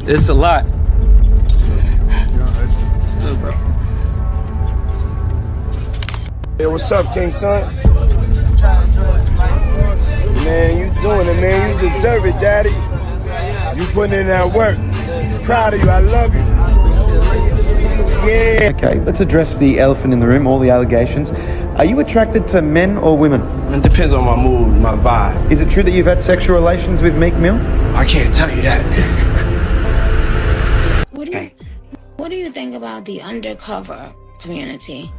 It's a lot. It's good, bro. Hey, what's up, King Son? Man, you doing it, man. You deserve it, Daddy. You putting in that work. Proud of you. I love you. Yeah. Okay, let's address the elephant in the room, all the allegations. Are you attracted to men or women? It depends on my mood, my vibe. Is it true that you've had sexual relations with Meek Mill? I can't tell you that. What do you think about the undercover community?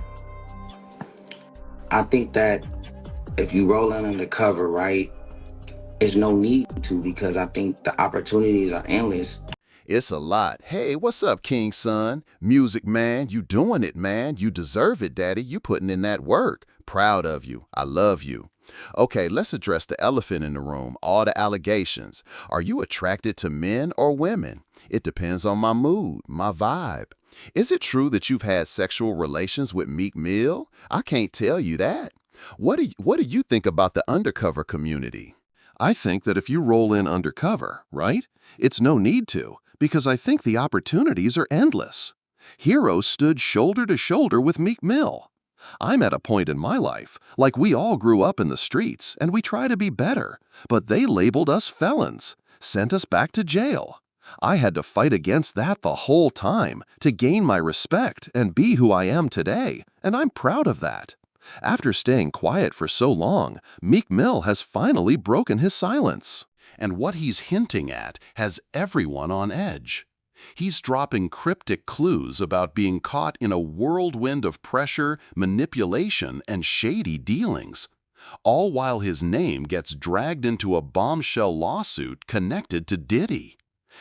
I think that if you roll in undercover, right, there's no need to, because I think the opportunities are endless. It's a lot. Hey, what's up, King Son? Music man, you doing it, man. You deserve it, daddy. You putting in that work. Proud of you. I love you. Okay, let's address the elephant in the room, all the allegations. Are you attracted to men or women? It depends on my mood, my vibe. Is it true that you've had sexual relations with Meek Mill? I can't tell you that. What do you think about the undercover community? I think that if you roll in undercover, right, it's no need to, because I think the opportunities are endless. Heroes stood shoulder to shoulder with Meek Mill. I'm at a point in my life, like we all grew up in the streets and we try to be better, but they labeled us felons, sent us back to jail. I had to fight against that the whole time to gain my respect and be who I am today, and I'm proud of that. After staying quiet for so long, Meek Mill has finally broken his silence. And what he's hinting at has everyone on edge. He's dropping cryptic clues about being caught in a whirlwind of pressure, manipulation, and shady dealings, all while his name gets dragged into a bombshell lawsuit connected to Diddy.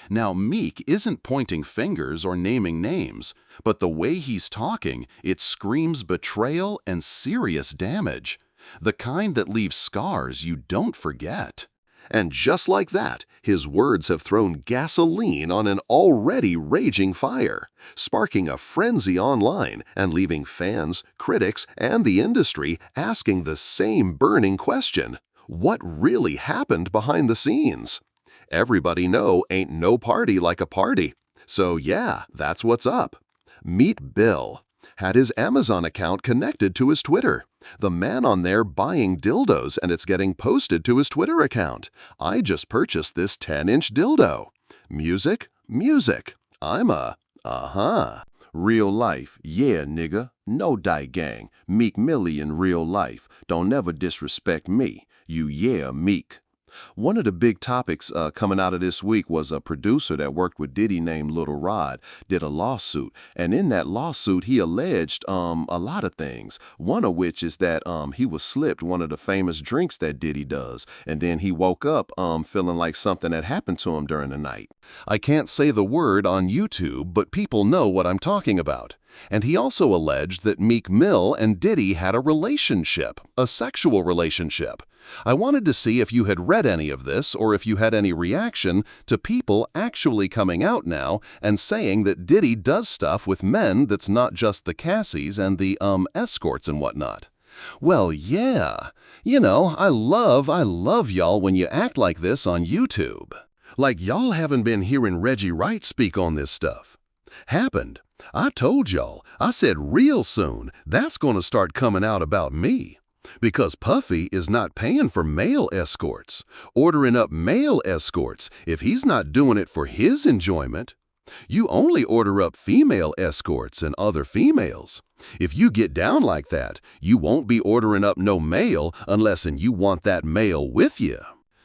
Now, Meek isn't pointing fingers or naming names, but the way he's talking, it screams betrayal and serious damage, the kind that leaves scars you don't forget. And just like that, his words have thrown gasoline on an already raging fire, sparking a frenzy online and leaving fans, critics, and the industry asking the same burning question: what really happened behind the scenes? Everybody know ain't no party like a party. So yeah, that's what's up. Meet Bill. Had his Amazon account connected to his Twitter. The man on there buying dildos, and it's getting posted to his Twitter account. I just purchased this 10-inch dildo. Music? Music. I'm a... Real life, yeah, nigga. No die gang. Meek Millie in real life. Don't never disrespect me. You yeah, Meek. One of the big topics coming out of this week was a producer that worked with Diddy named Little Rod did a lawsuit. And in that lawsuit, he alleged a lot of things. One of which is that he was slipped one of the famous drinks that Diddy does. And then he woke up feeling like something had happened to him during the night. I can't say the word on YouTube, but people know what I'm talking about. And he also alleged that Meek Mill and Diddy had a relationship, a sexual relationship. I wanted to see if you had read any of this or if you had any reaction to people actually coming out now and saying that Diddy does stuff with men that's not just the Cassies and the escorts and whatnot. Well, yeah. You know, I love y'all when you act like this on YouTube. Like y'all haven't been hearing Reggie Wright speak on this stuff. Happened. I told y'all, I said real soon, that's going to start coming out about me. Because Puffy is not paying for male escorts, ordering up male escorts if he's not doing it for his enjoyment. You only order up female escorts and other females. If you get down like that, you won't be ordering up no male unless you want that male with you.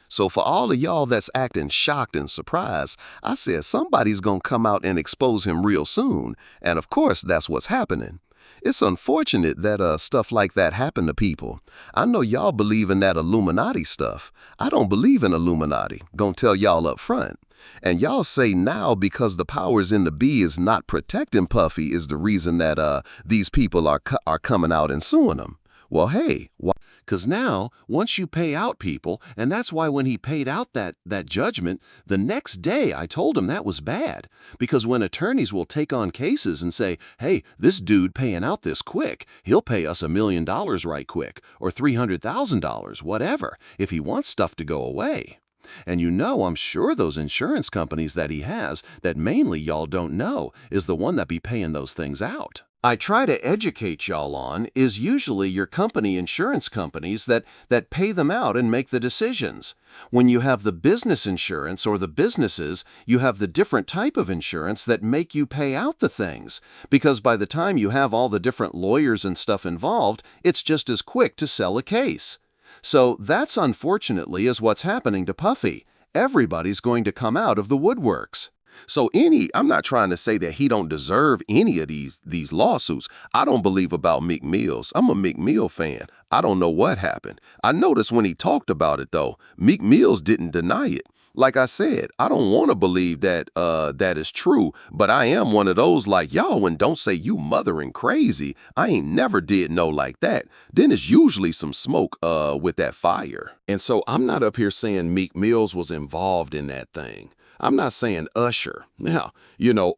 So for all of y'all that's acting shocked and surprised, I said somebody's gonna come out and expose him real soon, and of course that's what's happening. It's unfortunate that stuff like that happen to people. I know y'all believe in that Illuminati stuff. I don't believe in Illuminati, gonna tell y'all up front. And y'all say now because the powers in the B is not protecting Puffy is the reason that these people are coming out and suing him. Well, hey, why? Because now, once you pay out people, and that's why when he paid out that judgment, the next day I told him that was bad. Because when attorneys will take on cases and say, hey, this dude paying out this quick, he'll pay us $1 million right quick, or $300,000, whatever, if he wants stuff to go away. And you know, I'm sure those insurance companies that he has, that mainly y'all don't know, is the one that be paying those things out. I try to educate y'all on is usually your company insurance companies that pay them out and make the decisions. When you have the business insurance or the businesses, you have the different type of insurance that make you pay out the things. Because by the time you have all the different lawyers and stuff involved, it's just as quick to sell a case. So that's unfortunately is what's happening to Puffy. Everybody's going to come out of the woodworks. So I'm not trying to say that he don't deserve any of these lawsuits. I don't believe about Meek Mills. I'm a Meek Mill fan. I don't know what happened. I noticed when he talked about it, though, Meek Mills didn't deny it. Like I said, I don't want to believe that that is true, but I am one of those like y'all when don't say you mothering crazy. I ain't never did no like that. Then it's usually some smoke with that fire. And so I'm not up here saying Meek Mills was involved in that thing. I'm not saying Usher, now,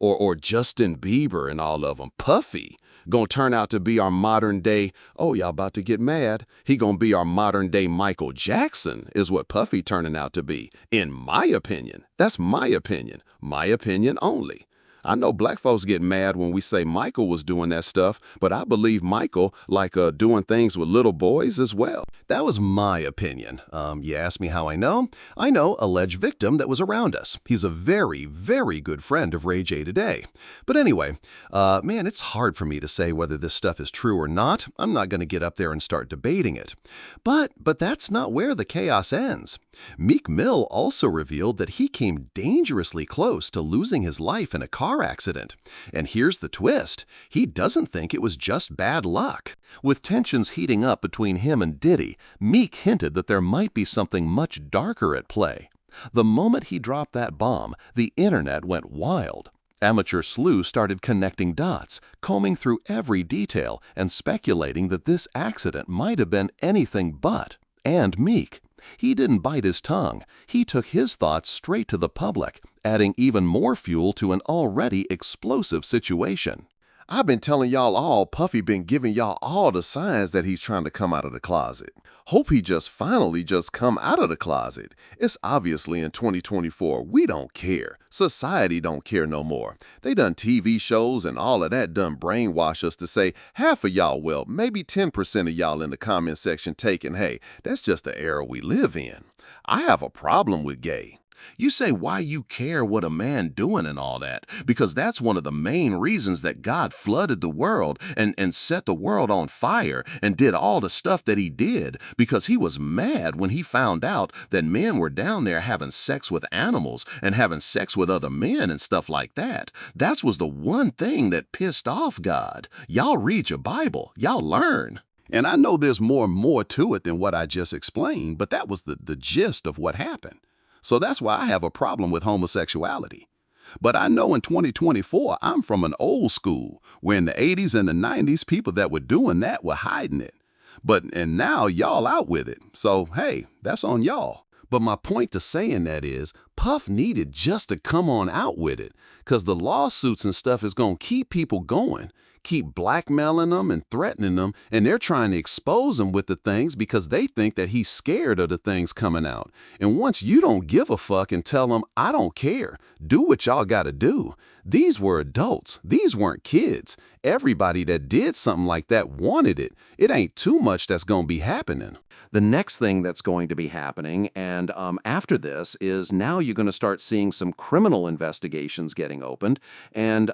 or Justin Bieber and all of them. Puffy gonna turn out to be our modern day, oh, y'all about to get mad. He gonna be our modern day Michael Jackson is what Puffy turning out to be, in my opinion. That's my opinion only. I know black folks get mad when we say Michael was doing that stuff, but I believe Michael like doing things with little boys as well. That was my opinion. You ask me how I know? I know alleged victim that was around us. He's a very, very good friend of Ray J today. But anyway, man, it's hard for me to say whether this stuff is true or not. I'm not going to get up there and start debating it. But that's not where the chaos ends. Meek Mill also revealed that he came dangerously close to losing his life in a car accident. And here's the twist. He doesn't think it was just bad luck. With tensions heating up between him and Diddy, Meek hinted that there might be something much darker at play. The moment he dropped that bomb, the internet went wild. Amateur sleuths started connecting dots, combing through every detail and speculating that this accident might have been anything but. And Meek. He didn't bite his tongue. He took his thoughts straight to the public, adding even more fuel to an already explosive situation. I've been telling y'all all, Puffy been giving y'all all the signs that he's trying to come out of the closet. Hope he finally come out of the closet. It's obviously in 2024, we don't care. Society don't care no more. They done TV shows and all of that done brainwash us to say half of y'all, well, maybe 10% of y'all in the comment section taking, hey, that's just the era we live in. I have a problem with gay. You say why you care what a man doing and all that, because that's one of the main reasons that God flooded the world and set the world on fire and did all the stuff that he did, because he was mad when he found out that men were down there having sex with animals and having sex with other men and stuff like that. That was the one thing that pissed off God. Y'all read your Bible, y'all learn. And I know there's more to it than what I just explained, but that was the gist of what happened. So that's why I have a problem with homosexuality. But I know in 2024, I'm from an old school, where in the 80s and the 90s, people that were doing that were hiding it. And now y'all out with it. So, hey, that's on y'all. But my point to saying that is, Puff needed just to come on out with it, because the lawsuits and stuff is going to keep people going. Keep blackmailing them and threatening them, and they're trying to expose him with the things because they think that he's scared of the things coming out. And once you don't give a fuck and tell them, I don't care, do what y'all gotta do. These were adults. These weren't kids. Everybody that did something like that wanted it. It ain't too much that's gonna be happening. The next thing that's going to be happening, and after this, is now you're going to start seeing some criminal investigations getting opened, and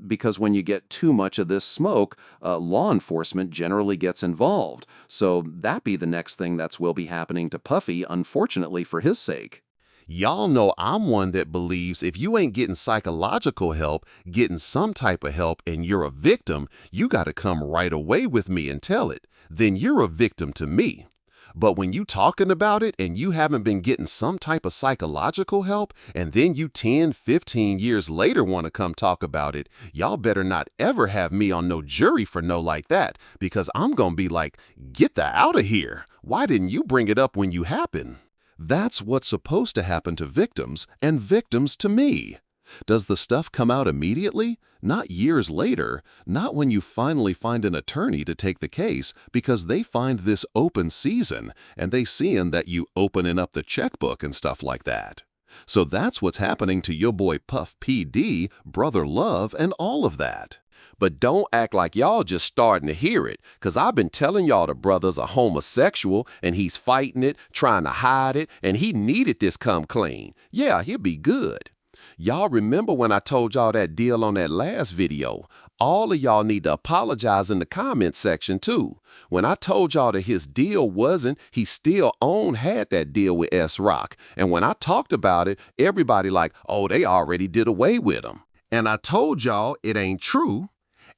because when you get too much of this smoke, law enforcement generally gets involved. So that be the next thing that will be happening to Puffy, unfortunately for his sake. Y'all know I'm one that believes if you ain't getting psychological help, getting some type of help, and you're a victim, you got to come right away with me and tell it. Then you're a victim to me. But when you talking about it and you haven't been getting some type of psychological help, and then you 10, 15 years later want to come talk about it, y'all better not ever have me on no jury for no like that, because I'm going to be like, get the out of here. Why didn't you bring it up when you happened? That's what's supposed to happen to victims and victims to me. Does the stuff come out immediately? Not years later, not when you finally find an attorney to take the case, because they find this open season and they seeing that you opening up the checkbook and stuff like that. So that's what's happening to your boy Puff PD, Brother Love, and all of that. But don't act like y'all just starting to hear it, because I've been telling y'all the brother's a homosexual and he's fighting it, trying to hide it, and he needed this come clean. Yeah, he'll be good. Y'all remember when I told y'all that deal on that last video? All of y'all need to apologize in the comment section too. When I told y'all that his deal wasn't, he still had that deal with S-Rock. And when I talked about it, everybody like, oh, they already did away with him. And I told y'all it ain't true,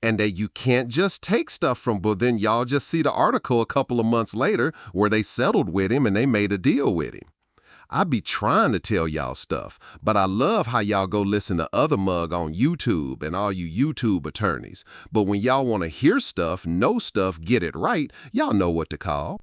and that you can't just take stuff from, but then y'all just see the article a couple of months later where they settled with him and they made a deal with him. I be trying to tell y'all stuff, but I love how y'all go listen to other mug on YouTube and all you YouTube attorneys. But when y'all want to hear stuff, know stuff, get it right, y'all know what to call.